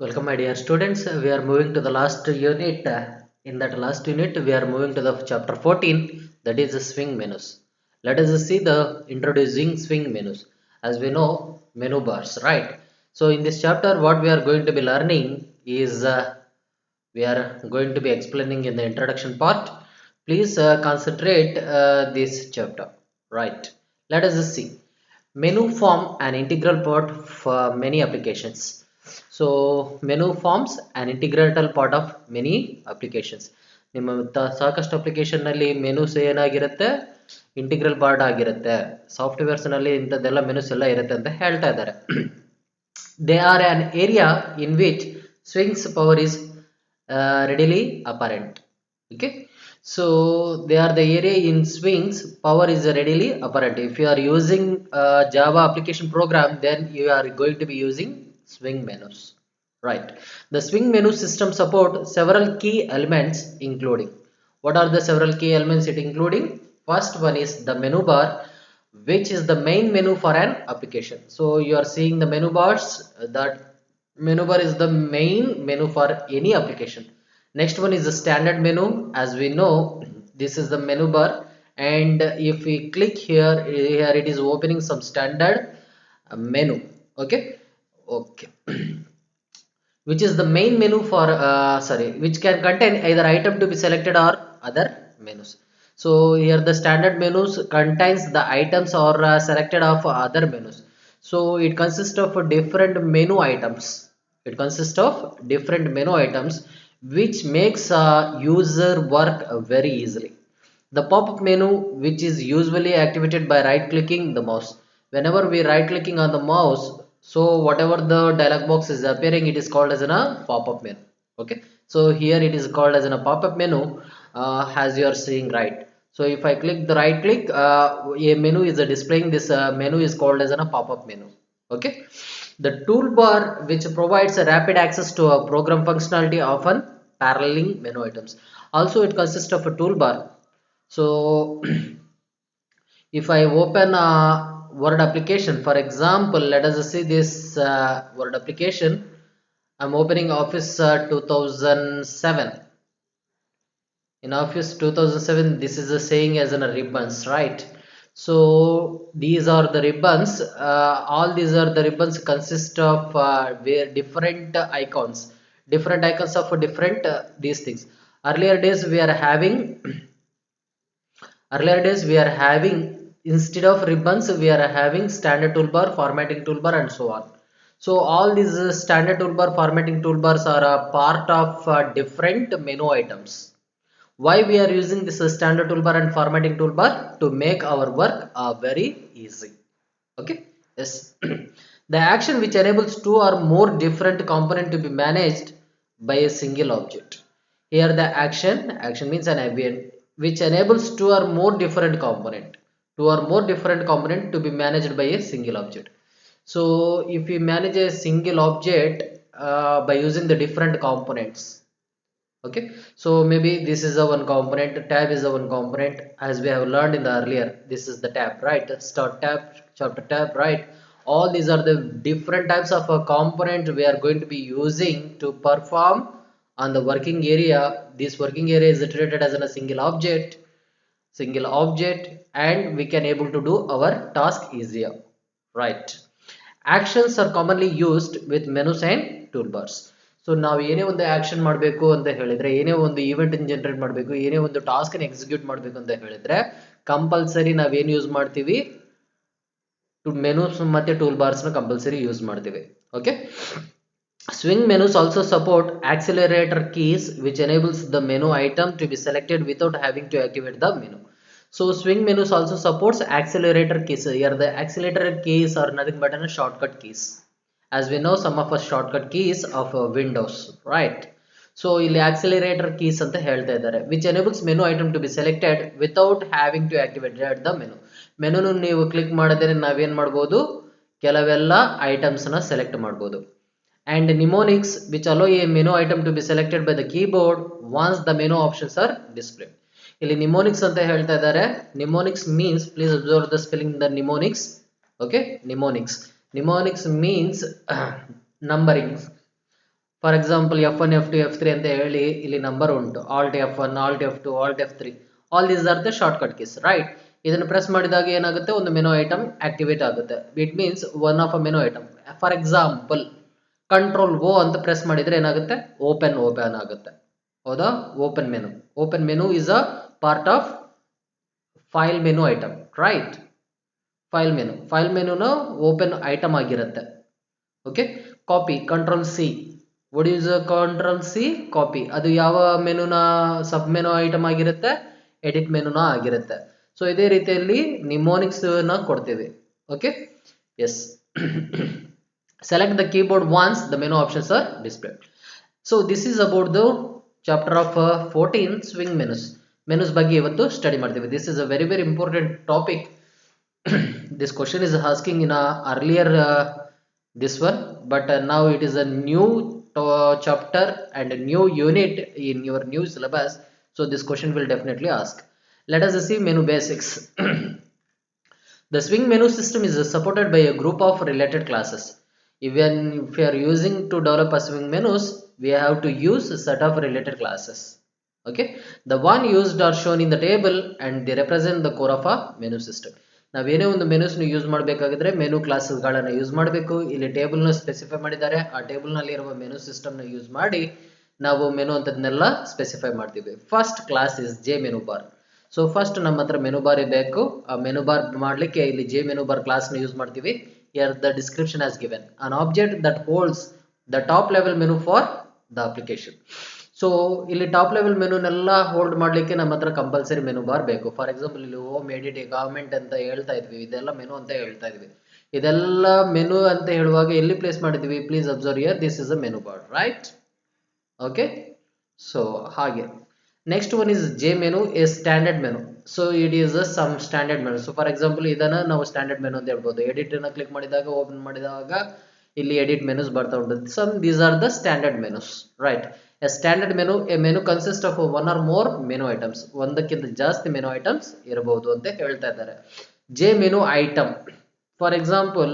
Welcome, my dear students. We are moving to the last unit. In that last unit, we are moving to the chapter 14, that is the swing menus. Let us see the introducing swing menus. As we know, menu bars, right? So, in this chapter, what we are going to be learning is we are going to be explaining in the introduction part. Please concentrate this chapter, right? Let us see. Menu form an integral part for many applications. So menu forms an integral part of many applications. ನಿಮ್ಮ ಸಾಕಷ್ಟು application ನಲ್ಲಿ menus ಏನಾಗಿರುತ್ತೆ, integral part ಆಗಿರುತ್ತೆ. Softwares ನಲ್ಲಿ ಇಂಥದ್ದೆಲ್ಲ menus ಎಲ್ಲ ಇರುತ್ತೆ ಅಂತ ಹೇಳ್ತಾ ಇದ್ದಾರೆ. They are an area in which swings power is readily apparent. Okay, so they are the area in swings power is readily apparent. If you are using Java application program, then you are going to be using swing menus, right? The swing menu system support several key elements, including, what are the several key elements it including? First one is the menu bar, which is the main menu for an application. So you are seeing the menu bars. That menu bar is the main menu for any application. Next one is the standard menu. As we know, this is the menu bar, and if we click here it is opening some standard menu. Okay, which is the main menu for which can contain either item to be selected or other menus. So here the standard menus contains the items or selected of other menus. So it consists of different menu items. It consists of different menu items, which makes user work very easily. The pop-up menu, which is usually activated by right clicking the mouse. Whenever we right clicking on the mouse, so whatever the dialog box is appearing, it is called as a pop-up menu. Okay, so here it is called as a pop-up menu, as you are seeing, right? So if I click the right click, a menu is displaying. This menu is called as a pop-up menu. Okay, the toolbar, which provides a rapid access to a program functionality, often paralleling menu items. Also it consists of a toolbar. So if I open a Word application, for example, let us see this Word application. I'm opening Office 2007. In Office 2007, this is a saying as in a ribbons, right? So these are the ribbons. All these are the ribbons consist of where different icons of different these things. Earlier days we are having Earlier days we are having, instead of ribbons, we are having standard toolbar, formatting toolbar, and so on. So all these standard toolbar, formatting toolbars are a part of different menu items. Why we are using this standard toolbar and formatting toolbar? To make our work very easy. Okay, yes. The action which enables two or more different component to be managed by a single object. Here the action means an event which enables two or more different component to be managed by a single object. So if we manage a single object by using the different components. Okay, so maybe this is a one component, tab is a one component, as we have learned in the earlier. This is the tab, right? Start tab, chapter tab, right? All these are the different types of a component we are going to be using to perform on the working area. This working area is treated as a single object, and we can able to do our task easier, right? Actions are commonly used with menus and toolbars. So ನಾವು ಏನೇ ಒಂದು action ಮಾಡಬೇಕು ಅಂತ ಹೇಳಿದ್ರೆ, ಏನೇ ಒಂದು event generate ಮಾಡಬೇಕು, ಏನೇ ಒಂದು ಟಾಸ್ಕ್ ಎಕ್ಸಿಕ್ಯೂಟ್ ಮಾಡಬೇಕು ಅಂತ ಹೇಳಿದ್ರೆ, ಕಂಪಲ್ಸರಿ ನಾವೇನು ಯೂಸ್ ಮಾಡ್ತೀವಿ? ಮೆನುಸ್ ಮತ್ತೆ ಟೂಲ್ ಬಾರ್ಸ್ ನ ಕಂಪಲ್ಸರಿ ಯೂಸ್ ಮಾಡ್ತೀವಿ. Okay, swing menus also support accelerator keys, which enables the menu item to be selected without having to activate the menu. So swing menus also supports accelerator keys. Here the accelerator keys are nothing but shortcut keys. As we know, some of us shortcut keys of Windows, right? So ಇಲ್ಲಿ accelerator keys ಅಂತ ಹೇಳ್ತಾ ಇದ್ದಾರೆ, which enables menu item to be selected without having to activate the menu. Menu ನೀವು click ಮಾಡಿದ್ರೆ ನಾವೇನ್ ಮಾಡಬಹುದು? ಕೆಲವೆಲ್ಲ items ನ ಸೆಲೆಕ್ಟ್ ಮಾಡಬಹುದು. And mnemonics, which allow a menu item to be selected by the keyboard once the menu options are displayed. ಇಲ್ಲಿ mnemonics ಅಂತ ಹೇಳ್ತಾ ಇದ್ದಾರೆ. Mnemonics means, please observe the spelling the mnemonics. Okay, mnemonics means numbering. For example F1 F2 F3 ಅಂತ ಹೇಳಿ ಇಲ್ಲಿ number ಉಂಟು, Alt F1 Alt F2 Alt F3, all these are the shortcut keys, right. ಇದನ್ನು press ಮಾಡಿದಾಗ ಏನಾಗುತ್ತೆ, ಒಂದು menu item activate ಆಗುತ್ತೆ. It means one of a menu item. For example control O ಅಂತ ಪ್ರೆಸ್ ಮಾಡಿದ್ರೆ ಏನಾಗುತ್ತೆ, open ಆಗುತ್ತೆ. ಹೌದಾ, open menu is a part of file menu item, right. File ಮೆನುನ ಓಪನ್ ಐಟಮ್ ಆಗಿರುತ್ತೆ. Okay. Copy, control C. What is control C? Copy. ಅದು ಯಾವ ಮೆನುನ ಸಬ್ ಮೆನು ಐಟಮ್ ಆಗಿರುತ್ತೆ, ಎಡಿಟ್ ಮೆನುನ ಆಗಿರುತ್ತೆ. ಸೊ ಇದೇ ರೀತಿಯಲ್ಲಿ ನಿಮೋನಿಕ್ಸ್ ನ ಕೊಡ್ತೀವಿ. Okay, yes. Select the keyboard once the menu options are displayed. So this is about the chapter of 14 swing menus ಬಗ್ಗೆ ಇವತ್ತು ಸ್ಟಡಿ ಮಾಡ್ತೀವಿ. This is a very important topic. This question is asking in a earlier this one, but now it is a new chapter and a new unit in your new syllabus, so this question will definitely ask. Let us see menu basics. The swing menu system is supported by a group of related classes. Even if we are using to develop a swing menus, we have to use a set of related classes. Okay, the one used are shown in the table and they represent the core of a menu system. ನಾವೇನೇ ಒಂದು menus use ಮಾಡಬೇಕಾಗಿದ್ರೆ menu ಕ್ಲಾಸಸ್ಗಳನ್ನು use ಮಾಡಬೇಕು. ಇಲ್ಲಿ table ನ specify ಮಾಡಿದ್ದಾರೆ, ಆ table ನಲ್ಲಿ ಇರುವ menu system ನ use ಮಾಡಿ ನಾವು ಮೆನು ಅಂತದನ್ನೆಲ್ಲ ಸ್ಪೆಸಿಫೈ ಮಾಡ್ತೀವಿ. First class is J menu bar. So first ನಮ್ಮ ಹತ್ರ ಮೆನು ಬಾರ್ ಬೇಕು. ಆ ಮೆನು ಬಾರ್ ಮಾಡ್ಲಿಕ್ಕೆ ಇಲ್ಲಿ ಜೆ ಮೆನು ಬಾರ್ ಕ್ಲಾಸ್ ನ ಯೂಸ್ ಮಾಡ್ತೀವಿ. Here the description has given an object that holds the top level menu for the application. So ಇಲ್ಲಿ top level ಮೆನುನೆಲ್ಲ hold ಮಾಡ್ಲಿಕ್ಕೆ ನಮ್ಮ ಹತ್ರ ಕಂಪಲ್ಸರಿ ಮೆನು ಬಾರ್ ಬೇಕು. ಫಾರ್ ಎಕ್ಸಾಂಪಲ್ ಇಲ್ಲಿ ಹೋಮ್, ಎಡಿಟ್, ಗವರ್ಮೆಂಟ್ ಅಂತ ಹೇಳ್ತಾ ಇದ್ವಿ, ಇದೆಲ್ಲ ಮೆನು ಅಂತ ಹೇಳ್ತಾ ಇದ್ವಿ. ಇದೆಲ್ಲ ಮೆನು ಅಂತ ಹೇಳುವಾಗ ಎಲ್ಲಿ ಪ್ಲೇಸ್ ಮಾಡಿದ್ವಿ, please observe here, this is a menu bar, right. Okay, so ಹಾಗೆ next one is J menu, a standard menu. So it is some standard menu. So for example ಇದನ್ನ ನಾವು ಸ್ಟ್ಯಾಂಡರ್ಡ್ ಮೆನು ಅಂತ ಹೇಳ್ಬೋದು. Edit ನ click ಮಾಡಿದಾಗ, open ಮಾಡಿದಾಗ ಇಲ್ಲಿ edit menus ಬರ್ತಾ ಉಂಟು. Some these are the standard menus, right. A standard menu, a menu consist of one or more menu items. ಒಂದಕ್ಕಿಂತ ಜಾಸ್ತಿ ಮೆನು ಐಟಮ್ಸ್ ಇರಬಹುದು ಅಂತ ಹೇಳ್ತಾ ಇದ್ದಾರೆ. J menu item, for example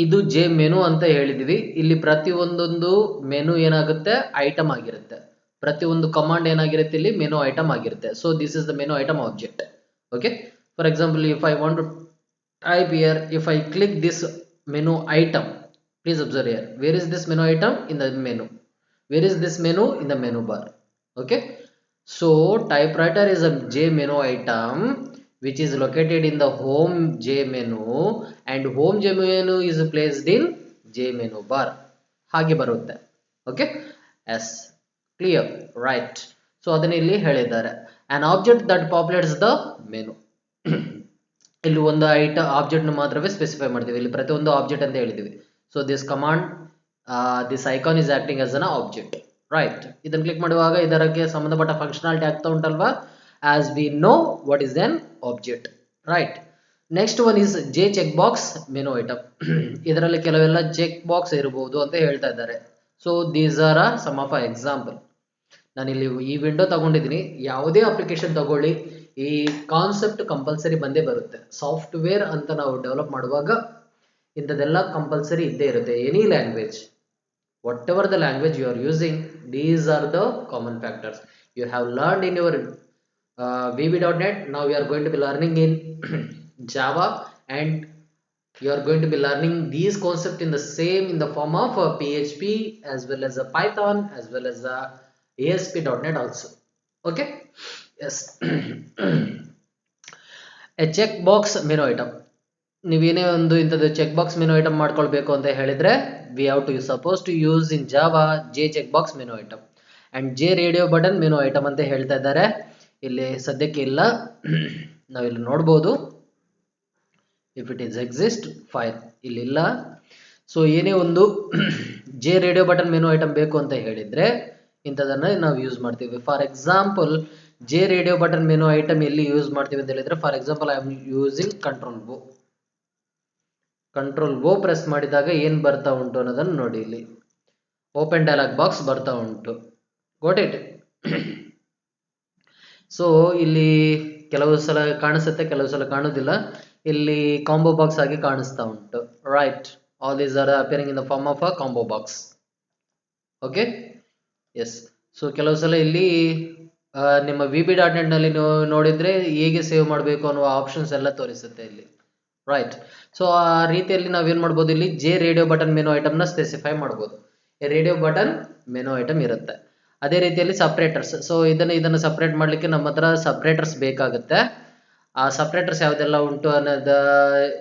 ಇದು ಜೆ ಮೆನು ಅಂತ ಹೇಳಿದ್ವಿ. ಇಲ್ಲಿ ಪ್ರತಿ ಒಂದೊಂದು ಮೆನು ಏನಾಗುತ್ತೆ, ಐಟಮ್ ಆಗಿರುತ್ತೆ. ಪ್ರತಿಯೊಂದು ಕಮಾಂಡ್ ಏನಾಗಿರುತ್ತೆ, ಇಲ್ಲಿ ಮೆನು ಐಟಮ್ ಆಗಿರುತ್ತೆ. So this is the menu item object. Okay, for example if I want to type here, if I click this menu item, please observe here, where is this menu item? In the menu. Where is this menu? In the menu bar. Okay, so typewriter is a J menu item which is located in the home J menu, and home J menu is placed in J menu bar. ಹಾಗೆ ಬರುತ್ತೆ. Okay, yes, clear, right. So ಅದನ್ನ ಇಲ್ಲಿ ಹೇಳಿದ್ದಾರೆ. an object that populates the menu. ಇಲ್ಲಿ ಒಂದು object ಮಾತ್ರವೇ specify ಮಾಡ್ತೀವಿ. ಇಲ್ಲಿ ಪ್ರತಿಯೊಂದು ಆಬ್ಜೆಕ್ಟ್ ಅಂತ ಹೇಳಿದೀವಿ. So this command, this icon is acting as an object, right. ಇದನ್ನು ಕ್ಲಿಕ್ ಮಾಡುವಾಗ ಇದಕ್ಕೆ ಸಂಬಂಧಪಟ್ಟ ಫಂಕ್ಷನಾಲಿಟಿ ಆಗ್ತಾ ಉಂಟಲ್ವಾ, as we know what is an object, right. Next one is J check box menu item. ಇದರಲ್ಲಿ ಕೆಲವೆಲ್ಲ ಚೆಕ್ ಬಾಕ್ಸ್ ಇರಬಹುದು ಅಂತ ಹೇಳ್ತಾ ಇದ್ದಾರೆ. So these are some of example. ನಾನಿಲ್ಲಿ ಈ ವಿಂಡೋ ತಗೊಂಡಿದ್ದೀನಿ. ಯಾವುದೇ ಅಪ್ಲಿಕೇಶನ್ ತಗೊಳ್ಳಿ, ಈ ಕಾನ್ಸೆಪ್ಟ್ ಕಂಪಲ್ಸರಿ ಬಂದೇ ಬರುತ್ತೆ. ಸಾಫ್ಟ್ವೇರ್ ಅಂತ ನಾವು ಡೆವಲಪ್ ಮಾಡುವಾಗ ಇಂಥದೆಲ್ಲ ಕಂಪಲ್ಸರಿ ಇದ್ದೇ ಇರುತ್ತೆ. Any language, whatever the language you are using, these are the common factors you have learned in your VB.NET. now you are going to be learning in Java, and you are going to be learning these concepts in the form of PHP as well as Python as well as ASP.NET also. Okay, yes. A check box menu item. ನೀವೇನೇ ಒಂದು ಇಂಥದ್ದು check box menu item ಮಾಡ್ಕೊಳ್ಬೇಕು ಅಂತ ಹೇಳಿದ್ರೆ, we have to suppose to use in Java J check box menu item and J radio button menu item ಅಂತ ಹೇಳ್ತಾ ಇದ್ದಾರೆ. ಇಲ್ಲಿ ಸದ್ಯಕ್ಕೆ ಇಲ್ಲ, ನಾವಿಲ್ಲಿ ನೋಡ್ಬೋದು. If it is exist fine, ಇಲ್ಲಿಲ್ಲ. ಸೊ ಏನೇ ಒಂದು J radio button menu item ಬೇಕು ಅಂತ ಹೇಳಿದ್ರೆ ಇಂಥದನ್ನ ನಾವು ಯೂಸ್ ಮಾಡ್ತೀವಿ. For example J radio button menu item ಎಲ್ಲಿ ಯೂಸ್ ಮಾಡ್ತೀವಿ ಅಂತ ಹೇಳಿದ್ರೆ, for example I am using control O press ಮಾಡಿದಾಗ ಏನ್ ಬರ್ತಾ ಉಂಟು ಅನ್ನೋದನ್ನು ನೋಡಿ. ಇಲ್ಲಿ ಓಪನ್ ಡೈಲಾಗ್ ಬಾಕ್ಸ್ ಬರ್ತಾ ಉಂಟು. ಗೋಟ್ ಇಟ್. ಸೊ ಇಲ್ಲಿ ಕೆಲವು ಸಲ ಕಾಣಿಸುತ್ತೆ, ಕೆಲವು ಸಲ ಕಾಣುವುದಿಲ್ಲ. ಇಲ್ಲಿ ಕಾಂಬೋ ಬಾಕ್ಸ್ ಆಗಿ ಕಾಣಿಸ್ತಾ ಉಂಟು, right. All these are appearing in the form of a combo box. Okay yes. So ಕೆಲವು ಸಲ ಇಲ್ಲಿ ನಿಮ್ಮ ವಿ ಬಿ ಡಾಟ್ ನೆಟ್ನಲ್ಲಿ ನೀವು ನೋಡಿದರೆ ಹೇಗೆ ಸೇವ್ ಮಾಡಬೇಕು ಅನ್ನುವ ಆಪ್ಷನ್ಸ್ ಎಲ್ಲ ತೋರಿಸುತ್ತೆ ಇಲ್ಲಿ, ರೈಟ್. ಸೊ ಆ ರೀತಿಯಲ್ಲಿ ನಾವೇನು ಮಾಡ್ಬೋದು, ಇಲ್ಲಿ ಜೆ ರೇಡಿಯೋ ಬಟನ್ ಮೆನು ಐಟಮ್ನ ಸ್ಪೆಸಿಫೈ ಮಾಡ್ಬೋದು. ರೇಡಿಯೋ ಬಟನ್ ಮೆನು ಐಟಮ್ ಇರುತ್ತೆ. ಅದೇ ರೀತಿಯಲ್ಲಿ ಸಪ್ರೇಟರ್ಸ್. ಸೊ ಇದನ್ನು ಸಪ್ರೇಟ್ ಮಾಡಲಿಕ್ಕೆ ನಮ್ಮ ಹತ್ರ ಸಪ್ರೇಟರ್ಸ್ ಬೇಕಾಗುತ್ತೆ. ಆ ಸಪ್ರೇಟರ್ಸ್ ಯಾವುದೆಲ್ಲ ಉಂಟು ಅನ್ನೋದು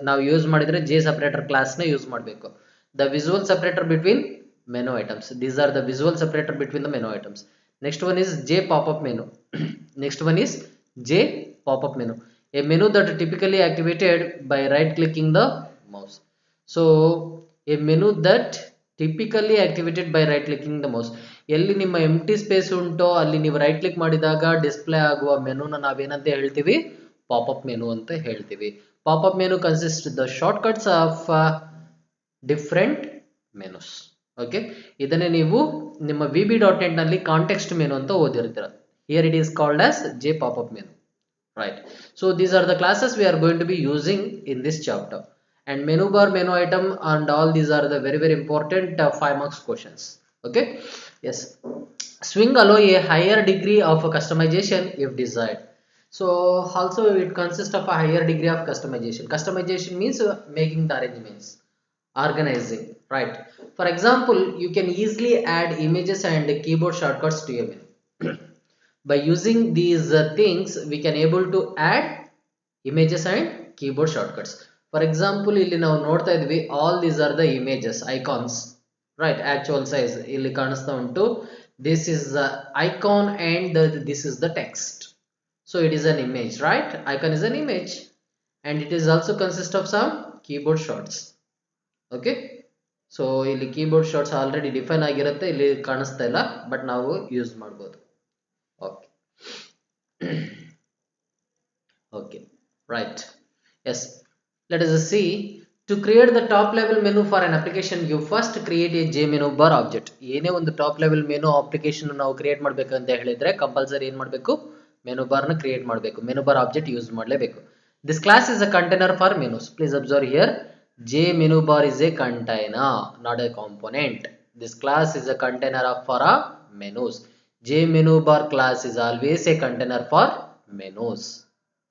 ನಾವು ಯೂಸ್ ಮಾಡಿದರೆ ಜೆ ಸಪ್ರೇಟರ್ ಕ್ಲಾಸ್ನ ಯೂಸ್ ಮಾಡಬೇಕು. The visual separator between menu items. These are the visual separator between the menu items. Next one is J pop-up menu. Next one is J pop-up menu. A menu that typically activated by right clicking the mouse. So a menu that typically activated by right clicking the mouse. ಎಲ್ಲಿ ನಿಮ್ಮ ಎಂಟಿ space ಉಂಟೋ ಅಲ್ಲಿ ನೀವು right click ಮಾಡಿದಾಗ display ಆಗುವ ಮೆನುನ ನಾವೇನಂತ ಹೇಳ್ತೀವಿ, popup menu ಅಂತ ಹೇಳ್ತೀವಿ. Popup menu consist the shortcuts of different menus. Okay, ಇದನ್ನೇ ನೀವು ನಿಮ್ಮ VB.NET ನಲ್ಲಿ ಕಾಂಟೆಕ್ಸ್ಟ್ ಮೆನು ಅಂತ ಓದಿರ್ತೀರ. Here it is called as J pop-up menu, right? So these are the classes we are going to be using in this chapter, and menu bar, menu item and all these are the very important 5 marks questions. Okay, yes. Swing allow a higher degree of customization if desired. So also it consists of a higher degree of customization. Customization means making the arrangements, organizing, right? For example, you can easily add images and keyboard shortcuts to a menu. By using these things we can able to add images and keyboard shortcuts. For example, ಇಲ್ಲಿ ನಾವು ನೋಡ್ತಾ ಇದ್ವಿ, all these are the images, icons, right? Actual size ಇಲ್ಲಿ ಕಾಣಿಸ್ತಾ ಉಂಟು. This is the icon and this is the text. So it is an image, right? Icon is an image and it is also consist of some keyboard shorts. Okay, so ಇಲ್ಲಿ keyboard shorts already define ಆಗಿರುತ್ತೆ, ಇಲ್ಲಿ ಕಾಣಿಸ್ತಾ ಇಲ್ಲ, but ನಾವು use ಮಾಡ್ಬೋದು. Okay okay right. Yes, let us see. To create the top level menu for an application you first create a J menu bar object. ಏನೇ ಒಂದು top level menu application ನಾವು create ಮಾಡಬೇಕಂತ ಹೇಳಿದ್ರೆ compulsory ಏನು ಮಾಡಬೇಕು, menu ಬಾರ್ನ create ಮಾಡಬೇಕು, menu bar object use ಮಾಡಲೇಬೇಕು. This class is a container for menus. Please observe here, J menu bar is a container, not a component. This class is a container for menus. J menu bar class is always a container for menus.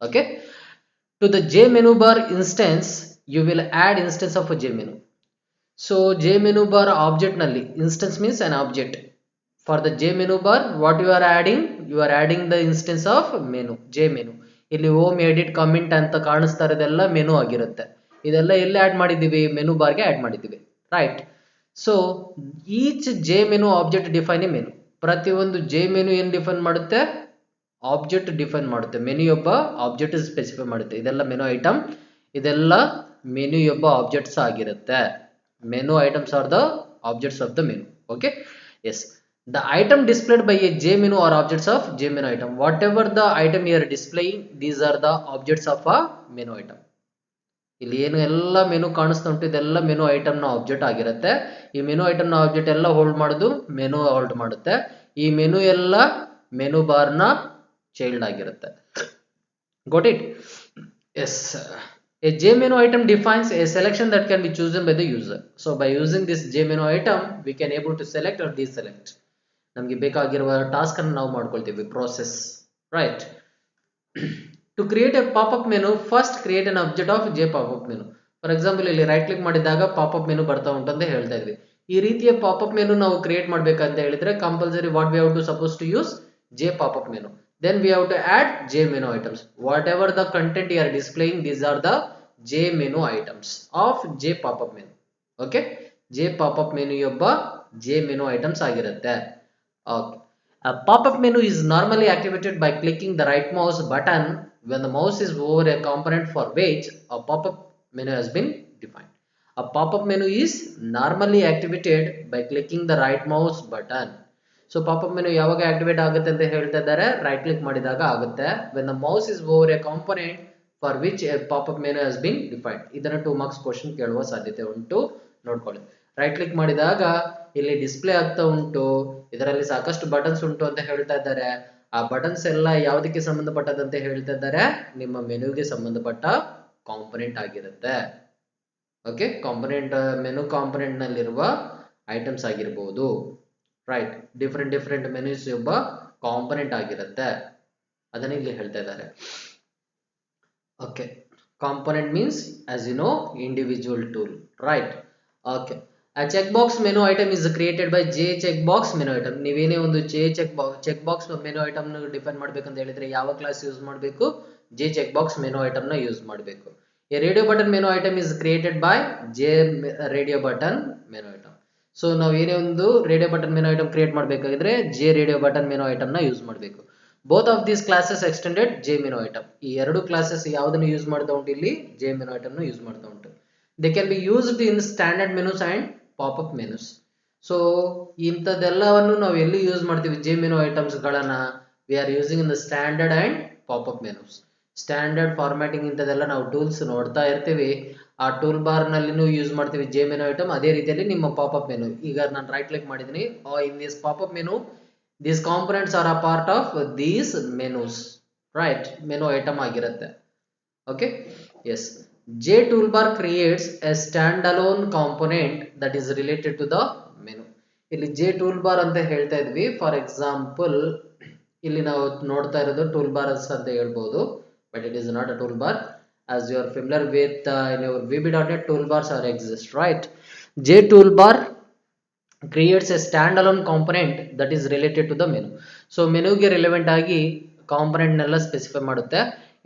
Okay. To the J menu bar instance, you will add instance of a J menu. So J menu bar object nalli, instance means an object. For the J menu bar, what you are adding? You are adding the instance of menu, J menu. ಇಲ್ಲಿ home edit comment ಅಂತ ಕಾಣಿಸ್ತಾ ಇರೋದೆಲ್ಲ menu ಆಗಿರುತ್ತೆ. ಇದೆಲ್ಲ ಎಲ್ಲಿ add ಮಾಡಿದ್ದೀವಿ, menu ಬಾರ್ಗೆ add ಮಾಡಿದ್ದೀವಿ, right? So each J menu object define a menu. ಪ್ರತಿಯೊಂದು ಜೆ ಮೆನು ಏನು ಡಿಫೈನ್ ಮಾಡುತ್ತೆ, ಆಬ್ಜೆಕ್ಟ್ ಡಿಫೈನ್ ಮಾಡುತ್ತೆ. ಮೆನು ಒಬ್ಬ ಆಬ್ಜೆಕ್ಟ್ ಸ್ಪೆಸಿಫೈ ಮಾಡುತ್ತೆ. ಇದೆಲ್ಲ ಮೆನು ಐಟಮ್, ಇದೆಲ್ಲ ಮೆನು ಒಬ್ಬ ಆಬ್ಜೆಕ್ಟ್ಸ್ ಆಗಿರುತ್ತೆ. Menu items are the objects of the menu. Okay, yes. The item displayed by a J menu or objects of J menu item. Whatever the item you are displaying, these are the objects of a menu item. ಇಲ್ಲಿ ಏನು ಎಲ್ಲ menu ಕಾಣಿಸ್ತಾ ಉಂಟು ಇದೆಲ್ಲ menu ಐಟಮ್ನ object ಆಗಿರುತ್ತೆ. ಈ menu ಐಟಮ್ನ object ಎಲ್ಲ hold ಮಾಡೋದು ಮೆನು ಹೋಲ್ಡ್ ಮಾಡುತ್ತೆ. ಈ ಮೆನು ಎಲ್ಲ ಮೆನು ಬಾರ್ನ ಚೈಲ್ಡ್ ಆಗಿರುತ್ತೆ. got it? Yes. A J menu item defines a selection that can be chosen by the user. So by using this J menu item we can able to select or deselect. ನಮಗೆ ಬೇಕಾಗಿರುವ task ಅನ್ನು ನಾವು ಮಾಡ್ಕೊಳ್ತೀವಿ, process, right? To create a pop-up menu, first create an object of J pop-up menu. For example ಇಲ್ಲಿ right click ಮಾಡಿದಾಗ popup menu ಬರ್ತಾ ಉಂಟು ಅಂತ ಹೇಳ್ತಾ ಇದ್ವಿ. ಈ ರೀತಿಯ ಪಾಪಪ್ ಮೆನು ನಾವು ಕ್ರಿಯೇಟ್ ಮಾಡ್ಬೇಕಂತ ಹೇಳಿದ್ರೆ compulsory what we have to suppose to use J pop-up menu. Then we have to add J menu items. Whatever the content you are displaying, these are the J menu items of J pop-up menu. Okay, J pop-up menu ಒಬ್ಬ J menu items ಆಗಿರುತ್ತೆ. Okay. A pop-up menu is normally activated by clicking the right mouse button when the mouse is over a component for which a pop-up menu has been defined. A pop-up menu is normally activated by clicking the right mouse button. So pop-up menu ಯಾವಾಗ activate ಆಗುತ್ತೆ ಅಂತ ಹೇಳ್ತಾ ಇದ್ದಾರೆ, right click ಮಾಡಿದಾಗ ಆಗುತ್ತೆ. when the mouse is over a component for which a pop-up menu has been defined. ಇದನ್ನ 2 marks question ಕೇಳುವ ಸಾಧ್ಯತೆ ಉಂಟು, ನೋಡ್ಕೊಳ್ಳಿ. ರೈಟ್ ಕ್ಲಿಕ್ ಮಾಡಿದಾಗ ಇಲ್ಲಿ ಡಿಸ್ಪ್ಲೇ ಆಗ್ತಾ ಉಂಟು, ಇದರಲ್ಲಿ ಸಾಕಷ್ಟು ಬಟನ್ಸ್ ಉಂಟು ಅಂತ ಹೇಳ್ತಾ ಇದ್ದಾರೆ. ಆ ಬಟನ್ಸ್ ಎಲ್ಲ ಯಾವುದಕ್ಕೆ ಸಂಬಂಧಪಟ್ಟದಂತೆ ಹೇಳ್ತಾ ಇದ್ದಾರೆ, ನಿಮ್ಮ ಮೆನುಗೆ ಸಂಬಂಧಪಟ್ಟ ಕಾಂಪೊನೆಂಟ್ ಆಗಿರುತ್ತೆ. ಓಕೆ, ಕಾಂಪೊನೆಂಟ್ ಮೆನು ಕಾಂಪೊನೆಂಟ್ ನಲ್ಲಿರುವ ಐಟಮ್ಸ್ ಆಗಿರಬಹುದು, ರೈಟ್. ಡಿಫ್ರೆಂಟ್ ಮೆನ್ಯೂಸ್ ಒಬ್ಬ ಕಾಂಪೊನೆಂಟ್ ಆಗಿರುತ್ತೆ, ಅದನ್ನ ಇಲ್ಲಿ ಹೇಳ್ತಾ ಇದ್ದಾರೆ. Okay, component means as you know individual tool, right. Okay, a checkbox menu item is created by j checkbox menu item. ನೀವೇನೇ ಒಂದು j checkbox menu item ನ ಡಿಫೈನ್ ಮಾಡ್ಬೇಕಂತ ಹೇಳಿದ್ರೆ ಯಾವ ಕ್ಲಾಸ್ ಯೂಸ್ ಮಾಡಬೇಕು? j checkbox menu item ನ use ಮಾಡಬೇಕು. a radio button menu item is created by j radio button menu item. So ನಾವು ಏನೇ ಒಂದು radio button menu item create ಮಾಡಬೇಕಾಗಿದ್ರೆ j radio button menu item ನ use ಮಾಡಬೇಕು. Both of these classes extended j menu item. ಈ ಎರಡು classes ಯಾವುದನ್ನು use ಮಾಡ್ತಾ ಉಂಟು? ಇಲ್ಲಿ j ಮೆನು ಐಟಮ್ ನ ಯೂಸ್ ಮಾಡ್ತಾ ಉಂಟು. They can be used in standard menus and popup menus. So ಇಂಥದ್ದೆಲ್ಲವನ್ನು ನಾವು ಎಲ್ಲಿ ಯೂಸ್ ಮಾಡ್ತೀವಿ? ಜೆ ಮೆನು ಐಟಮ್ಸ್ ಗಳನ್ನ we are using in the standard and popup menus. Standard formatting ಇಂಥದೆಲ್ಲ ನಾವು ಟೂಲ್ಸ್ ನೋಡ್ತಾ ಇರ್ತೀವಿ. ಆ ಟೂಲ್ ಬಾರ್ ನಲ್ಲಿನೂ ಯೂಸ್ ಮಾಡ್ತೀವಿ ಜೆ ಮೆನು ಐಟಮ್. ಅದೇ ರೀತಿಯಲ್ಲಿ ನಿಮ್ಮ ಪಾಪ್-ಅಪ್ ಮೆನು, ಈಗ ನಾನು ರೈಟ್ ಕ್ಲಿಕ್ ಮಾಡಿದ್ದೀನಿ, in this popup menu these components are a part of these menus, right. Menu item ಆಗಿರುತ್ತೆ. Okay, yes. J toolbar creates a standalone component that is related to the menu. ಇಲ್ಲಿ J toolbar ಅಂತ ಹೇಳ್ತಾ ಇದ್ವಿ. For example ಇಲ್ಲಿ ನಾವು ನೋಡ್ತಾ ಇರೋದು tool bars ಅಂತ ಹೇಳ್ಬೋದು, but it is not a tool bar. as you are familiar with in your vb.net toolbars are exist, right? J toolbar creates a standalone component that is related to the menu. So menu ಗೆ relevant ಆಗಿ component ನೆಲ್ಲ specify ಮಾಡುತ್ತೆ.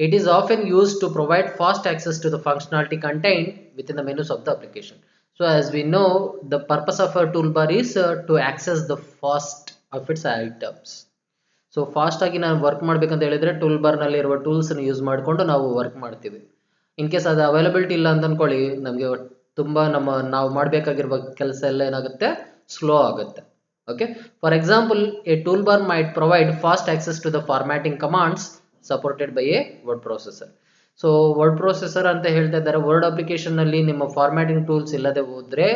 It is often used to provide fast access to the functionality contained within the menus of the application. So as we know, the purpose of a toolbar is to access the fast of its items. So fast ಆಗಿ ನಾವು work ಮಾಡಬೇಕಂತ ಹೇಳಿದ್ರೆ tool bar ನಲ್ಲಿ ಇರುವ tools ಅನ್ನು use ಮಾಡಿಕೊಂಡು ನಾವು work ಮಾಡ್ತೀವಿ. ಇನ್ ಕೇಸ್ ಅದು ಅವೈಲಬಿಲಿಟಿ ಇಲ್ಲ ಅಂತ ಅನ್ಕೊಳ್ಳಿ, ನಮಗೆ ತುಂಬಾ ನಾವು ಮಾಡಬೇಕಾಗಿರುವ ಕೆಲಸ ಎಲ್ಲ ಏನಾಗುತ್ತೆ? ಸ್ಲೋ ಆಗುತ್ತೆ. Okay, for example a tool bar might provide fast access to the formatting commands supported by a word processor. So word processor ಅಂತ ಹೇಳ್ತಾ ಇದ್ದಾರೆ. ವರ್ಡ್ ಅಪ್ಲಿಕೇಶನ್ ನಲ್ಲಿ ನಿಮ್ಮ ಫಾರ್ಮ್ಯಾಟಿಂಗ್ ಟೂಲ್ಸ್ ಇಲ್ಲದೆ ಹೋದ್ರೆ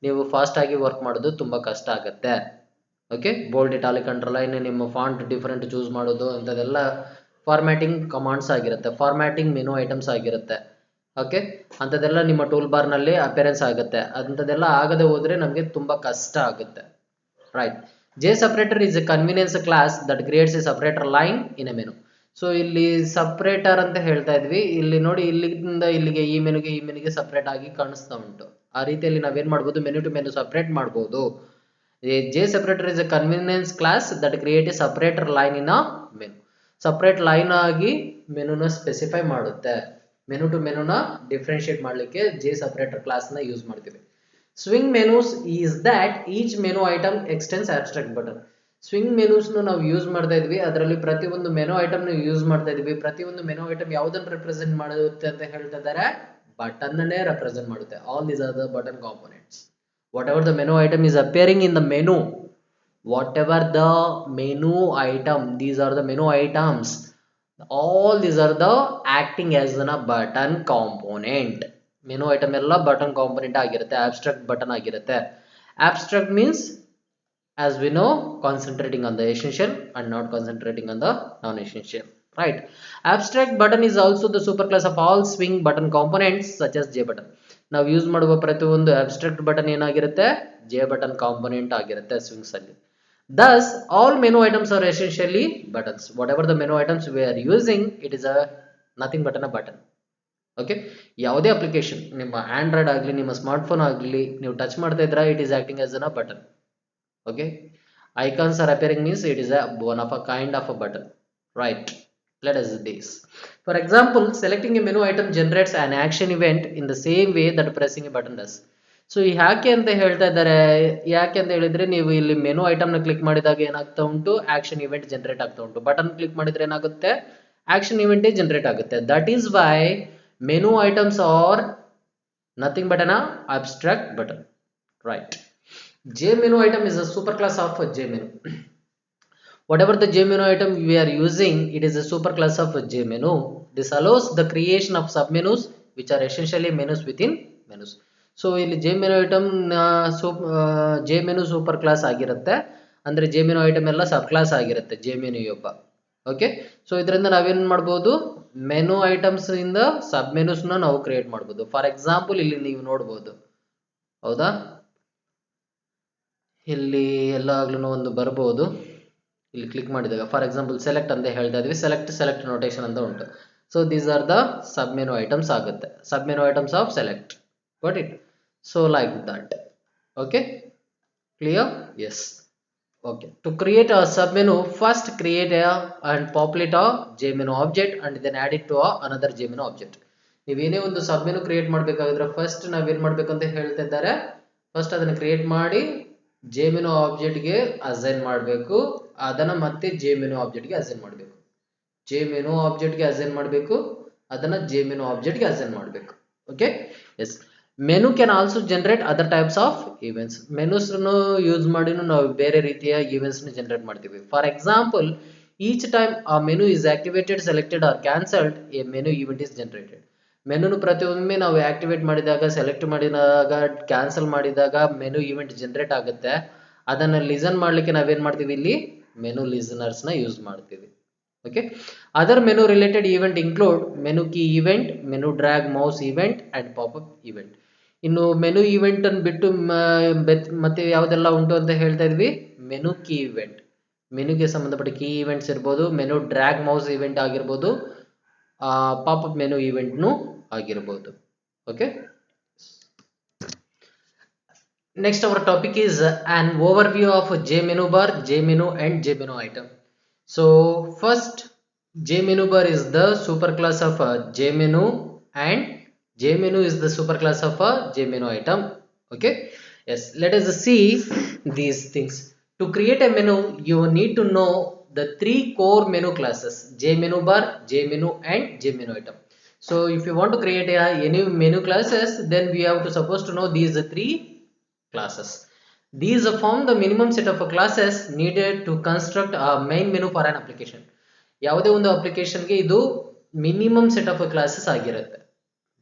ನೀವು ಫಾಸ್ಟ್ ಆಗಿ ವರ್ಕ್ ಮಾಡೋದು ತುಂಬಾ ಕಷ್ಟ ಆಗುತ್ತೆ. ಓಕೆ, ಬೋಲ್ಡ್, ಇಟಾಲಿಕ್, ಅಂಡರ್ಲೈನ್, ನಿಮ್ಮ ಫಾಂಟ್ ಡಿಫರೆಂಟ್ ಚೂಸ್ ಮಾಡೋದು ಅಂತದೆಲ್ಲ ಫಾರ್ಮ್ಯಾಟಿಂಗ್ ಕಮಾಂಡ್ಸ್ ಆಗಿರುತ್ತೆ, ಫಾರ್ಮ್ಯಾಟಿಂಗ್ ಮೆನು ಐಟಮ್ಸ್ ಆಗಿರುತ್ತೆ. ಓಕೆ, ಅಂತದೆಲ್ಲ ನಿಮ್ಮ ಟೂಲ್ ಬಾರ್ ನಲ್ಲಿ ಅಪಿಯರೆನ್ಸ್ ಆಗುತ್ತೆ. ಅಂತದೆಲ್ಲ ಆಗದೆ ಹೋದ್ರೆ ನಮಗೆ ತುಂಬಾ ಕಷ್ಟ ಆಗುತ್ತೆ, right. J separator is a convenience class that creates a separator line in a menu. So ಇಲ್ಲಿ ಸಪ್ರೇಟರ್ ಅಂತ ಹೇಳ್ತಾ ಇದ್ವಿ. ಇಲ್ಲಿ ನೋಡಿ, ಇಲ್ಲಿಂದ ಇಲ್ಲಿಗೆ ಈ ಮೆನುಗೆ ಸಪ್ರೇಟ್ ಆಗಿ ಕಾಣಿಸ್ತಾ ಉಂಟು. ಆ ರೀತಿಯಲ್ಲಿ ನಾವೇನ್ ಮಾಡ್ಬೋದು? ಮೆನು ಟು ಮೆನು ಸಪ್ರೇಟ್ ಮಾಡ್ಬೋದು. J separator is a convenience class that create a separator line in a menu. Separate line ಆಗಿ ಮೆನುನ ಸ್ಪೆಸಿಫೈ ಮಾಡುತ್ತೆ. ಮೆನು ಟು ಮೆನುನ ಡಿಫ್ರೆನ್ಶಿಯೇಟ್ ಮಾಡ್ಲಿಕ್ಕೆ J separator ಕ್ಲಾಸ್ ನ ಯೂಸ್ ಮಾಡ್ತೀವಿ. Swing menus is that each menu item extends abstract button. Swing menus ನಾವು use ಮಾಡ್ತಾ ಇದ್ವಿ. ಅದರಲ್ಲಿ ಪ್ರತಿಯೊಂದು ಮೆನು ಐಟಮ್ ಯೂಸ್ ಮಾಡ್ತಾ ಇದ್ವಿ. ಪ್ರತಿಯೊಂದು ಮೆನು ಐಟಮ್ ಯಾವುದನ್ನು ರೆಪ್ರೆಸೆಂಟ್ ಮಾಡುತ್ತೆ ಅಂತ ಹೇಳ್ತಾ ಇದ್ದಾರೆ? ಬಟನ್ ಅನ್ನೇ ರೆಪ್ರೆಸೆಂಟ್ ಮಾಡುತ್ತೆ. All these are the button components. What ever the menu item is appearing in the menu, whatever the menu item, these are the menu items, all these are the acting as a button component. Menu item ಎಲ್ಲ button component ಆಗಿರುತ್ತೆ, abstract button ಆಗಿರುತ್ತೆ. Abstract means, as we know, concentrating on the essential and not concentrating on the non-essential, right? Abstract button is also the superclass of all swing button components such as J button. ನಾವು use ಮಾಡುವ ಪ್ರತಿಯೊಂದು abstract button ಏನಾಗಿರುತ್ತೆ? J button component ಆಗಿರುತ್ತೆ swings ಅಲ್ಲಿ. Thus all menu items are essentially buttons. Whatever the menu items we are using, it is a nothing but a button. Okay, ಯಾವುದೇ application, ನಿಮ್ಮ Android ಆಗಲಿ, ನಿಮ್ಮ smart phone ಆಗಲಿ, ನೀವು touch ಮಾಡ್ತಾ ಇದ್ರ it is acting as a button. Okay, icons are appearing means it is a one of a kind of a button, right? Let us do this. For example, selecting a menu item generates an action event in the same way that pressing a button does. So ಯಾಕೆ ಅಂತ ಹೇಳ್ತಾ ಇದ್ದಾರೆ? ಯಾಕೆ ಅಂತ ಹೇಳಿದ್ರೆ, ನೀವು ಇಲ್ಲಿ menu item ನ ಕ್ಲಿಕ್ ಮಾಡಿದಾಗ ಏನಾಗ್ತಾ ಉಂಟು? ಆಕ್ಷನ್ ಇವೆಂಟ್ ಜನರೇಟ್ ಆಗ್ತಾ ಉಂಟು. ಬಟನ್ ಕ್ಲಿಕ್ ಮಾಡಿದ್ರೆ ಏನಾಗುತ್ತೆ? ಆಕ್ಷನ್ ಇವೆಂಟ್ ಜನರೇಟ್ ಆಗುತ್ತೆ. That is why menu items are nothing but an abstract button, right? J menu item is a superclass of J menu. Whatever the J menu item we are using, it is a superclass of J menu. This allows the creation of submenus which are essentially menus within menus. So ಇಲ್ಲಿ J menu item J menu superclass ಆಗಿರುತ್ತೆ. ಅಂದ್ರೆ J menu item ಎಲ್ಲ ಸಬ್ class ಆಗಿರುತ್ತೆ J menu ಒಬ್ಬ. Okay, so ಇದರಿಂದ ನಾವೇನ್ ಮಾಡ್ಬೋದು? Menu items ಇಂದ ಸಬ್ ಮೆನುಸ್ ನ ನಾವು ಕ್ರಿಯೇಟ್ ಮಾಡ್ಬೋದು. ಫಾರ್ ಎಕ್ಸಾಂಪಲ್ ಇಲ್ಲಿ ನೀವು ನೋಡ್ಬೋದು, ಹೌದಾ? ಇಲ್ಲಿ ಎಲ್ಲಾಗ್ಲೂ ಒಂದು ಬರ್ಬೋದು. ಇಲ್ಲಿ ಕ್ಲಿಕ್ ಮಾಡಿದಾಗ ಫಾರ್ ಎಕ್ಸಾಂಪಲ್ ಸೆಲೆಕ್ಟ್ ಅಂತ ಹೇಳ್ತಾ ಇದ್ವಿ, ಸೆಲೆಕ್ಟ್ ನೋಟೇಶನ್ ಅಂತ ಉಂಟು. So these are the submenu items ಆಗುತ್ತೆ, submenu items of select. got it? So like that. Okay, clear? Yes. Okay, to create a submenu, first create a and populate a jmenu object and then add it to another jmenu object. ನೀವೇನೇ ಒಂದು ಸಬ್ menu create ಮಾಡಬೇಕಾಗಿದ್ರೆ first ನಾವೇನ್ ಮಾಡ್ಬೇಕಂತ ಹೇಳ್ತಾ ಇದ್ದಾರೆ, first ಅದನ್ನ create ಮಾಡಿ jmenu object ಗೆ assign ಮಾಡಬೇಕು, ಅದನ್ನ ಮತ್ತೆ jmenu ಆಬ್ಜೆಕ್ಟ್ ಗೆ ಅಸೈನ್ ಮಾಡಬೇಕು, jmenu ಆಬ್ಜೆಕ್ಟ್ ಗೆ ಅಸೈನ್ ಮಾಡಬೇಕು, ಅದನ್ನ jmenu ಆಬ್ಜೆಕ್ಟ್ ಗೆ ಅಸೈನ್ ಮಾಡಬೇಕು. Okay, yes. Menu can also generate other types of events. Menus use ಮಾಡಿ ನಾವು ಬೇರೆ ರೀತಿಯ ಈವೆಂಟ್ಸ್ ಜನರೇಟ್ ಮಾಡ್ತೀವಿ. For example, each time a menu is activated, selected or cancelled, a menu event is generated. ಮೆನುನು ಪ್ರತಿಯೊಮ್ಮೆ ನಾವು activate ಮಾಡಿದಾಗ, select ಮಾಡಿದಾಗ, ಕ್ಯಾನ್ಸಲ್ ಮಾಡಿದಾಗ ಮೆನು ಈವೆಂಟ್ ಜನರೇಟ್ ಆಗುತ್ತೆ. ಅದನ್ನ ಲಿಸನ್ ಮಾಡ್ಲಿಕ್ಕೆ ನಾವೇನ್ ಮಾಡ್ತೀವಿ, ಇಲ್ಲಿ ಮೆನು ಲಿಸನರ್ಸ್ ನ ಯೂಸ್ ಮಾಡ್ತೀವಿ. Okay, other menu related event include menu key event, menu drag mouse event and pop-up event. ಇನ್ನು ಮೆನು ಈವೆಂಟ್ ಅನ್ನು ಬಿಟ್ಟು ಮತ್ತೆ ಯಾವ್ದೆಲ್ಲ ಉಂಟು ಅಂತ ಹೇಳ್ತಾ ಇದ್ವಿ, ಮೆನು ಕೀ ಈವೆಂಟ್, ಮೆನುಗೆ ಸಂಬಂಧಪಟ್ಟ ಕೀ ಈವೆಂಟ್ಸ್ ಇರ್ಬೋದು, ಮೆನು ಡ್ರ್ಯಾಗ್ ಮೌಸ್ ಈವೆಂಟ್ ಆಗಿರ್ಬೋದು, ಪಾಪ್ಅಪ್ ಮೆನು ಈವೆಂಟ್ನು ಆಗಿರ್ಬೋದು. Okay, next our topic is an overview of jmenu bar, jmenu and jmenu item. So first, jmenu bar is the superclass of jmenu and jmenu is the superclass of a jmenu item. Okay, yes, let us see these things. To create a menu, you need to know the three core menu classes: jmenu bar, jmenu and jmenu item. So if you want to create any menu classes, then we have to supposed to know these three classes. These form the minimum set of classes needed to construct a main menu for an application. ಯಾವುದೇ ಒಂದು application ಗೆ ಇದು minimum set of classes ಆಗಿರುತ್ತೆ.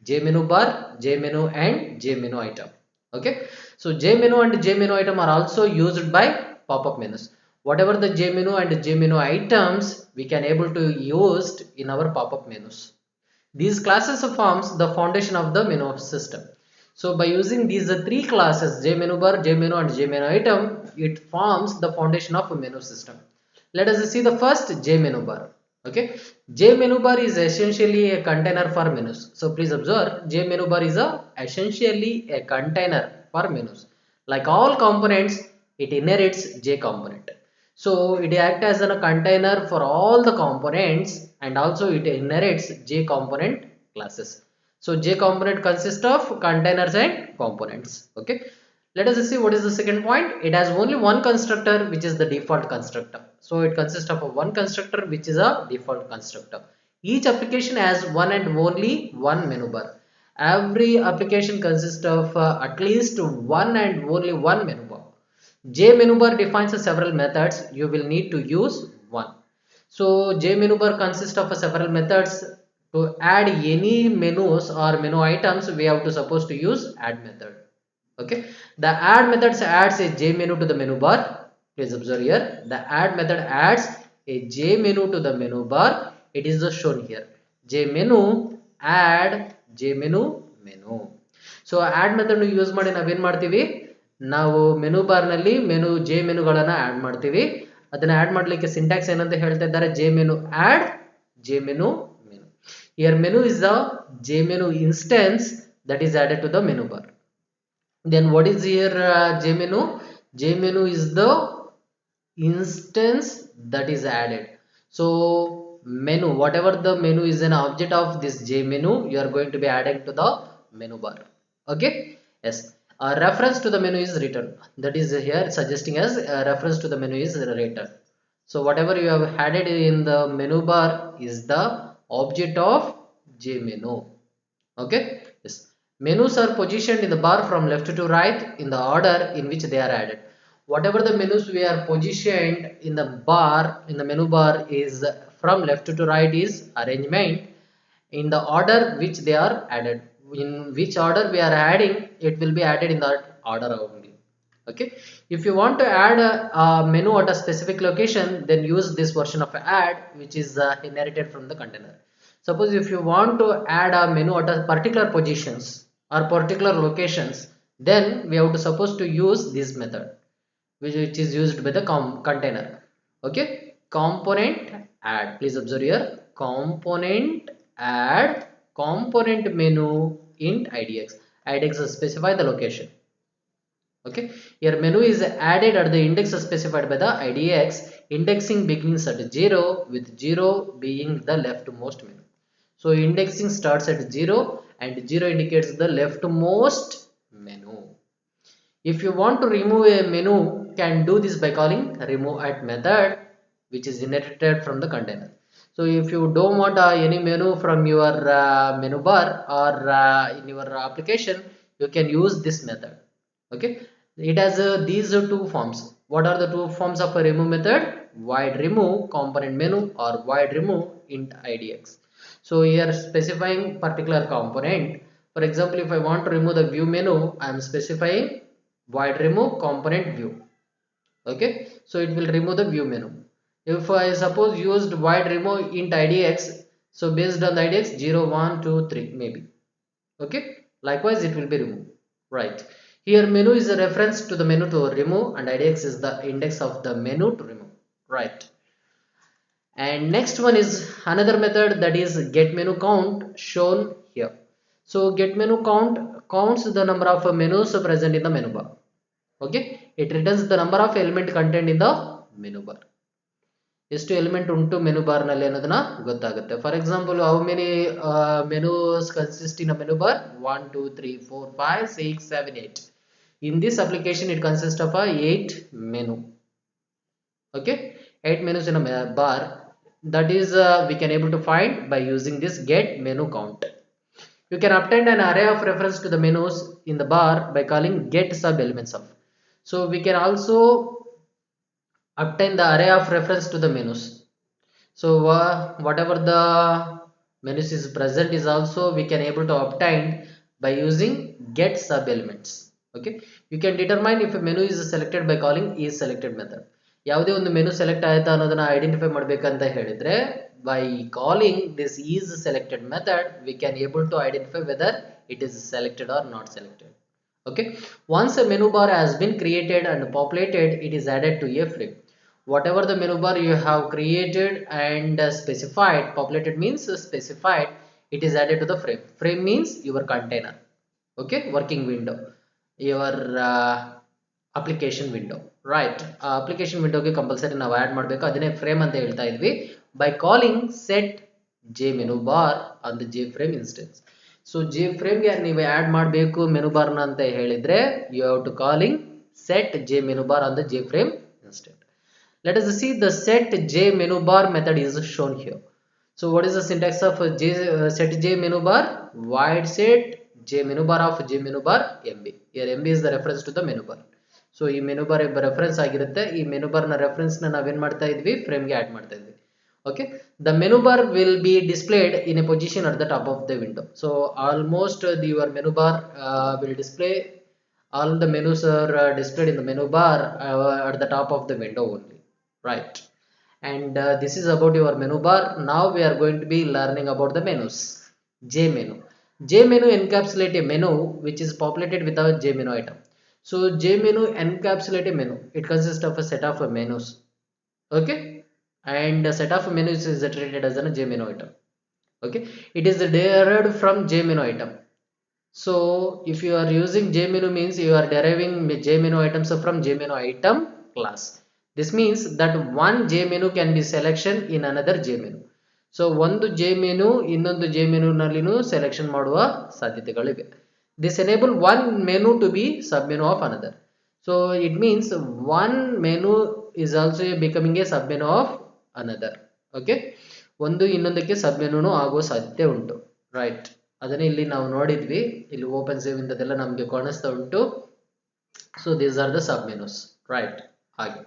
jmenu bar, jmenu and jmenu item. Okay, so jmenu and jmenu item are also used by pop-up menus. Whatever the jmenu and jmenu items we can able to use in our pop-up menus. These classes forms the foundation of the menu system. So by using these three classes, jmenu bar, jmenu and jmenu item, it forms the foundation of a menu system. Let us see the first jmenu bar. Okay, jmenu bar is essentially a container for menus. So please observe, jmenu bar is essentially a container for menus. Like all components, it inherits j component. So it acts as a container for all the components and also it inherits j component classes. So j component consists of containers and components. Okay, let us see what is the second point. It has only one constructor which is the default constructor. So it consists of one constructor which is a default constructor. Each application has one and only one menu bar. Every application consists of at least one and only one menu bar. J menu bar defines several methods. You will need to use one. So J menu bar consists of several methods. To add any menus or menu items, we have to suppose to use add method. Okay, the add methods adds a j menu to the menu bar. Please observe here, the add method adds a j menu to the menu bar. It is shown here, j menu add j menu menu. So add method use ಮಾಡಿ ನಾವೇನ್ ಮಾಡ್ತೀವಿ, ನಾವು menu bar ನಲ್ಲಿ menu J ಮೆನುಗಳನ್ನ add ಮಾಡ್ತೀವಿ. ಅದನ್ನ add ಮಾಡ್ಲಿಕ್ಕೆ syntax ಏನಂತ ಹೇಳ್ತಾ ಇದ್ದಾರೆ, J menu add J menu menu. Here menu is the j menu instance that is added to the menu bar. Then what is here j menu? J menu is the instance that is added. So menu, whatever the menu is an object of this j menu, you are going to be adding to the menu bar. Okay, yes, a reference to the menu is written. That is here suggesting us a reference to the menu is written. So whatever you have added in the menu bar is the object of j menu. Okay, yes, menus are positioned in the bar from left to right in the order in which they are added. Whatever the menus we are positioned in the bar, in the menu bar, is from left to right is arrangement in the order which they are added. In which order we are adding, it will be added in that order only. Okay, if you want to add a menu at a specific location, then use this version of add, which is inherited from the container. Suppose if you want to add a menu at a particular positions or particular locations, then we have to suppose to use this method. which is used by the container. Okay, component add, please observe here, component add component menu int idx specify the location. Okay, here menu is added at the index specified by the idx. Indexing begins at 0 with 0 being the leftmost menu. So indexing starts at 0 and 0 indicates the leftmost menu. If you want to remove a menu, can do this by calling remove at method, which is inherited from the container. So if you don't want any menu from your menu bar or in your application, you can use this method. Okay, it has these two forms. What are the two forms of a remove method? Void remove component menu or void remove int idx. So here specifying particular component. For example, if I want to remove the view menu, I am specifying void remove component view. Okay, so it will remove the view menu. If I suppose used void remove int idx, so based on the idx 0 1 2 3 maybe. Okay, likewise it will be removed. Right, here menu is a reference to the menu to remove and idx is the index of the menu to remove. Right, and next one is another method, that is get menu count, shown here. So get menu count counts the number of menus present in the menu bar. Okay, it returns the number of element contained in the menu bar. ಎಷ್ಟು element ಉಂಟು menu bar ನಲ್ಲಿ ಅನ್ನೋದನ್ನ ಗೊತ್ತಾಗುತ್ತೆ. For example, how many menus consist in a menu bar? 1 2 3 4 5 6 7 8. In this application it consists of a 8 menu. Okay, 8 menus in a bar. That is we can able to find by using this get menu count. You can obtain an array of reference to the menus in the bar by calling get sub elements of. So we can also obtain the array of reference to the menus. So whatever the menus is present is also we can able to obtain by using get sub elements. Okay, you can determine if a menu is selected by calling is selected method. ಯಾವುದೇ ಒಂದು menu select ಆಯ್ತಾ ಅನ್ನೋದನ್ನ identify ಮಾಡಬೇಕಂತ ಹೇಳಿದ್ರೆ by calling this is selected method we can able to identify whether it is selected or not selected. Okay, once a menu bar has been created and populated, it is added to a frame. Whatever the menu bar you have created and specified, populated means specified, it is added to the frame. Frame means your container. Okay, working window, your application window. Right, application window ಗೆ compulsory ನಾವು add ಮಾಡಬೇಕು, ಅದನ್ನೇ frame ಅಂತ ಹೇಳ್ತಾ ಇದ್ವಿ by calling set jmenubar on the jframe instance. So jframe ಗೆ ನೀವು add ಮಾಡಬೇಕು ಮೆನು ಬಾರ್ ನ ಅಂತ ಹೇಳಿದ್ರೆ you have to calling set jmenubar on the jframe instance. Let us see the set jmenubar method is shown here. So what is the syntax of set jmenubar? Void set jmenubar of jmenubar mb. Here mb is the reference to the menu bar. So ಈ menu bar reference ಆಗಿರುತ್ತೆ. ಈ menu bar ನ reference ನ ನಾವೇನ್ ಮಾಡ್ತಾ ಇದ್ವಿ, frame ಗೆ add ಮಾಡ್ತಾ ಇದ್ವಿ. Okay, the menu bar will be displayed in a position at the top of the window. So almost your menu bar will display, all the menus are displayed in the menu bar at the top of the window only. Right, and this is about your menu bar. Now we are going to be learning about the menus. Jmenu. Jmenu encapsulate a menu which is populated with a jmenu item. So jmenu encapsulate a menu. It consists of a set of menus. Okay, and a set of menus is treated as a jmenu item. Okay, it is derived from jmenu item. So if you are using jmenu means you are deriving jmenu items from jmenu item class. This means that one jmenu can be selection in another jmenu. So ಒಂದು jmenu ಇನ್ನೊಂದು jmenu ನಲ್ಲಿನೂ selection ಮಾಡುವ ಸಾಧ್ಯತೆಗಳಿವೆ. This enable one menu to be submenu of another. So it means one menu is also becoming a submenu of another. Okay, ಒಂದು ಇನ್ನೊಂದಕ್ಕೆ ಸಬ್ಮೆನು ಆಗುವ ಸಾಧ್ಯತೆ ಉಂಟು. Right, ಅದನ್ನೇ ಇಲ್ಲಿ ನಾವು ನೋಡಿದ್ವಿ. ಇಲ್ಲಿ ಓಪನ್ ಸೇವ್ ಇಂದದೆಲ್ಲ ನಮಗೆ ಕಾಣಿಸ್ತಾ ಉಂಟು. So these are the sub menus. Right, ಹಾಗೆ.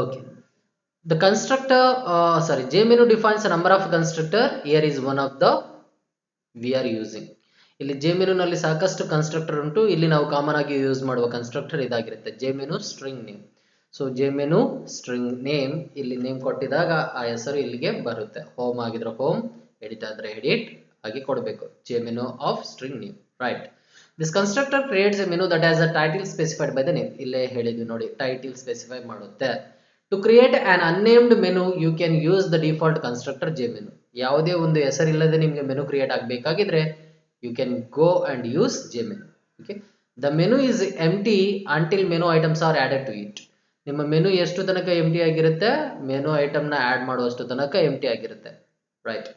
Okay, the constructor jmenu defines a number of constructor. Here is one of the we are using. ಇಲ್ಲಿ jmenu ನಲ್ಲಿ ಸಾಕಷ್ಟು ಕನ್ಸ್ಟ್ರಕ್ಟರ್ ಉಂಟು. ಇಲ್ಲಿ ನಾವು ಕಾಮನ್ ಆಗಿ ಯೂಸ್ ಮಾಡುವ ಕನ್ಸ್ಟ್ರಕ್ಟರ್ ಇದಾಗಿರುತ್ತೆ, jmenu string name. So jmenu string name, ಇಲ್ಲಿ ನೇಮ್ ಕೊಟ್ಟಿದಾಗ ಆ ಹೆಸರು ಇಲ್ಲಿಗೆ ಬರುತ್ತೆ. ಹೋಮ್ ಆಗಿದ್ರೆ ಹೋಮ್, ಎಡಿಟ್ ಆದ್ರೆ ಎಡಿಟ್ ಆಗಿ ಕೊಡಬೇಕು. jmenu of string name. Right, This constructor creates a menu that has a title specified by the name. ಇಲ್ಲೇ ಹೇಳಿದ್ವಿ ನೋಡಿ, title specify ಮಾಡುತ್ತೆ. To create an unnamed menu, you can use the default constructor jmenu. ಯಾವುದೇ ಒಂದು ಹೆಸರಿಲ್ಲದೆ ನಿಮಗೆ menu create ಆಗಬೇಕಾಗಿದ್ರೆ you can go and use jmenu. Okay, the menu is empty until menu items are added to it. ನಿಮ್ಮ menu ಎಷ್ಟು ತನಕ ಎಂಟಿ ಆಗಿರುತ್ತೆ, menu item ನ ಆಡ್ ಮಾಡುವಷ್ಟು ತನಕ ಎಂಟಿ ಆಗಿರುತ್ತೆ. Right.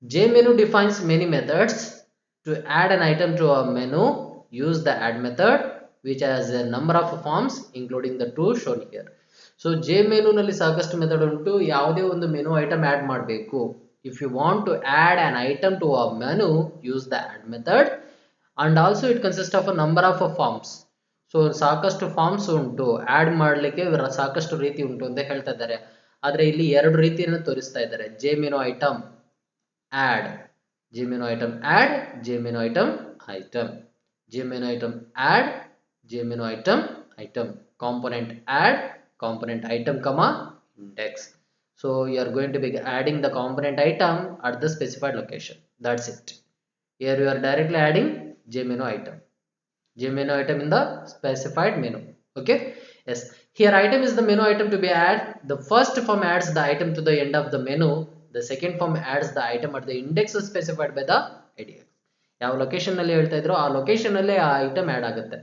jmenu defines many methods. To add an item to a menu, use the add method which has a number of forms including the two shown here. So jmenu ನಲ್ಲಿ ಸಾಕಷ್ಟು method ಉಂಟು. ಯಾವುದೇ ಒಂದು menu item add ಮಾಡಬೇಕು, if you want to add an item to a menu, use the add method, and also it consists of a number of forms. So ಸಾಕಷ್ಟು forms ಉಂಟು, add ಮಾಡಲಿಕ್ಕೆ ಸಾಕಷ್ಟು ರೀತಿ ಉಂಟು ಅಂತ ಹೇಳ್ತಾ ಇದ್ದಾರೆ. ಆದ್ರೆ ಇಲ್ಲಿ ಎರಡು ರೀತಿಯನ್ನು ತೋರಿಸ್ತಾ ಇದ್ದಾರೆ, jmenu item add, jmenu item add, jmenu item item, jmenu item add, jmenu item item, component add, component item comma index. So you are going to be adding the component item at the specified location. That's it. Here you are directly adding jmenu item in the specified menu. Okay, yes, here item is the menu item to be added. The first form adds the item to the end of the menu. The second form adds the item at the index specified by the idx. ಯಾವ location ನಲ್ಲಿ ಹೇಳ್ತಾ ಇದ್ರು ಆ location ನಲ್ಲಿ ಆ item add ಆಗುತ್ತೆ.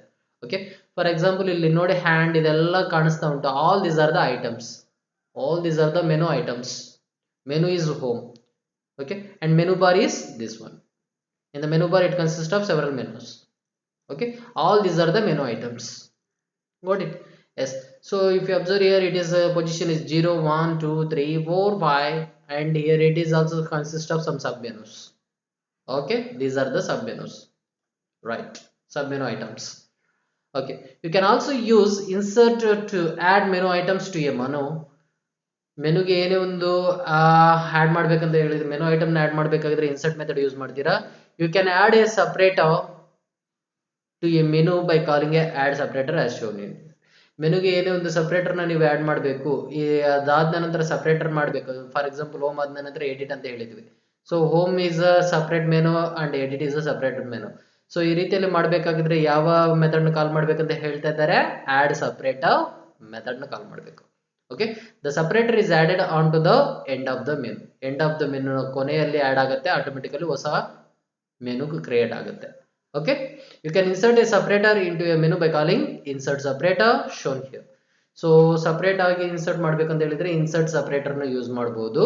Okay, for example ಇಲ್ಲಿ ನೋಡಿ, ಹ್ಯಾಂಡ್ ಇದೆಲ್ಲ ಕಾಣಿಸ್ತಾ ಉಂಟು. All these are the items, all these are the menu items. Menu is home. Okay, and menu bar is this one. In the menu bar it consists of several menus. Okay, all these are the menu items. Got it? Yes. So if you observe here, it is position is 0 1 2 3 4 5, and here it is also consists of some sub menus. Okay, these are the sub menus, right? Sub menu items. Okay, you can also use insert to add menu items to a menu. ಮೆನುಗೆ ಏನೇ ಒಂದು add ಮಾಡ್ಬೇಕಂತ ಹೇಳಿದ್ರೆ, menu item ನ add ಮಾಡ್ಬೇಕಾದ್ರೆ insert method use ಮಾಡ್ತೀರಾ. You can add a separator to a menu by calling a add separator as shown in. ಮೆನುಗೆ ಏನೇ ಒಂದು ಸಪರೇಟರ್ ನ ನೀವು ಆಡ್ ಮಾಡಬೇಕು, ಅದಾದ ನಂತರ ಸಪರೇಟರ್ ಮಾಡಬೇಕು. ಫಾರ್ ಎಕ್ಸಾಂಪಲ್ ಹೋಮ್ ಆದ ನಂತರ ಎಡಿಟ್ ಅಂತ ಹೇಳಿದ್ವಿ. So home is a separate menu and edit is a separate menu. So ಈ ರೀತಿಯಲ್ಲಿ ಮಾಡಬೇಕಾಗಿದ್ರೆ ಯಾವ ಮೆಥಡ್ ನ ಕಾಲ್ ಮಾಡ್ಬೇಕಂತ ಹೇಳ್ತಾ ಇದ್ದಾರೆ, ಆಡ್ ಸಪರೇಟರ್ ಮೆಥಡ್ ನ ಕಾಲ್ ಮಾಡಬೇಕು. Okay, the separator is added onto the end of the menu. End of the menu ಕೊನೆಯಲ್ಲಿ ಆಡ್ ಆಗುತ್ತೆ, ಆಟೋಮೆಟಿಕಲಿ ಹೊಸ ಮೆನು ಕ್ರಿಯೇಟ್ ಆಗುತ್ತೆ. Okay, you can insert a separator into a menu by calling insert separator shown here. So separate ಆಗಿ insert ಮಾಡ್ಬೇಕಂತ ಹೇಳಿದ್ರೆ insert separator ನ use ಮಾಡಬಹುದು.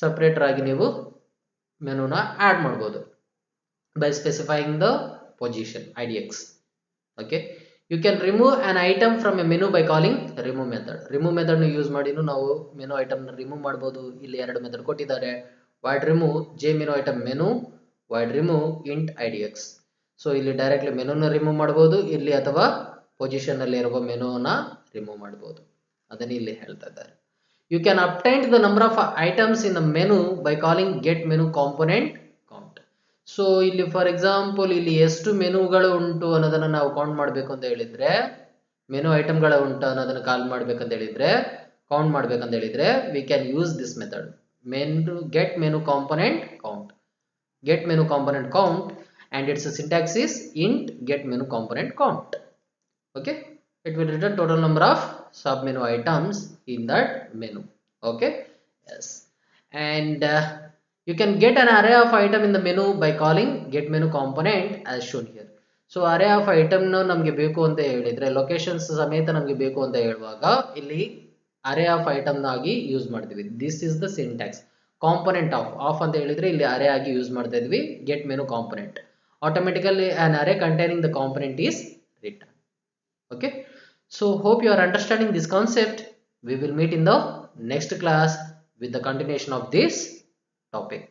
Separator ಆಗಿ ನೀವು ಮೆನುನ ಆಡ್ ಮಾಡಬಹುದು by specifying the position idx. Okay, you can remove an item from a menu by calling remove method. Remove method ನ use ಮಾಡಿನೂ ನಾವು ಮೆನು ಐಟಮ್ ನ ರಿಮೂವ್ ಮಾಡಬಹುದು. ಇಲ್ಲಿ ಎರಡು ಮೆಥಡ್ ಕೊಟ್ಟಿದ್ದಾರೆ, void remove jmenu item menu, void remove int idx. So ಇಲ್ಲಿ directly ಮೆನುನ remove ಮಾಡಬಹುದು, ಇಲ್ಲಿ ಅಥವಾ ಪೊಸಿಷನ್ ನಲ್ಲಿ ಇರುವ ಮೆನುನ ರಿಮೂವ್ ಮಾಡಬಹುದು. ಅದನ್ನ ಇಲ್ಲಿ ಹೇಳ್ತಾ ಇದ್ದಾರೆ. You can obtain the number of items in the menu by calling get menu component count. So ಇಲ್ಲಿ ಫಾರ್ ಎಕ್ಸಾಂಪಲ್ ಇಲ್ಲಿ ಎಷ್ಟು ಮೆನುಗಳು ಉಂಟು ಅನ್ನೋದನ್ನ ನಾವು ಕೌಂಟ್ ಮಾಡಬೇಕು ಅಂತ ಹೇಳಿದ್ರೆ, ಮೆನು ಐಟಮ್ಗಳ ಉಂಟು ಅನ್ನೋದನ್ನ ಕಾಲ್ ಮಾಡ್ಬೇಕಂತ ಹೇಳಿದ್ರೆ, ಕೌಂಟ್ ಮಾಡ್ಬೇಕಂತ ಹೇಳಿದ್ರೆ, we can use this method menu get menu component count. Get menu component count and its syntax is int get menu component count. Okay, it will return total number of sub menu items in that menu. Okay, yes, and you can get an array of item in the menu by calling get menu component as shown here. So array of item ನಮಗೆ ಬೇಕು ಅಂತ ಹೇಳಿದ್ರೆ, locations ಸಮೇತ ನಮಗೆ ಬೇಕು ಅಂತ ಹೇಳುವಾಗ ಇಲ್ಲಿ ಅರೇ ಆಫ್ ಐಟಮ್ ಆಗಿ ಯೂಸ್ ಮಾಡ್ತೀವಿ. This is the syntax. Component of ಅಂತ ಹೇಳಿದ್ರೆ ಇಲ್ಲಿ ಅರೇ ಆಗಿ ಯೂಸ್ ಮಾಡ್ತಾ ಇದ್ವಿ. Get menu component, automatically an array containing the component is written. Okay, so hope you are understanding this concept. We will meet in the next class with the continuation of this topic.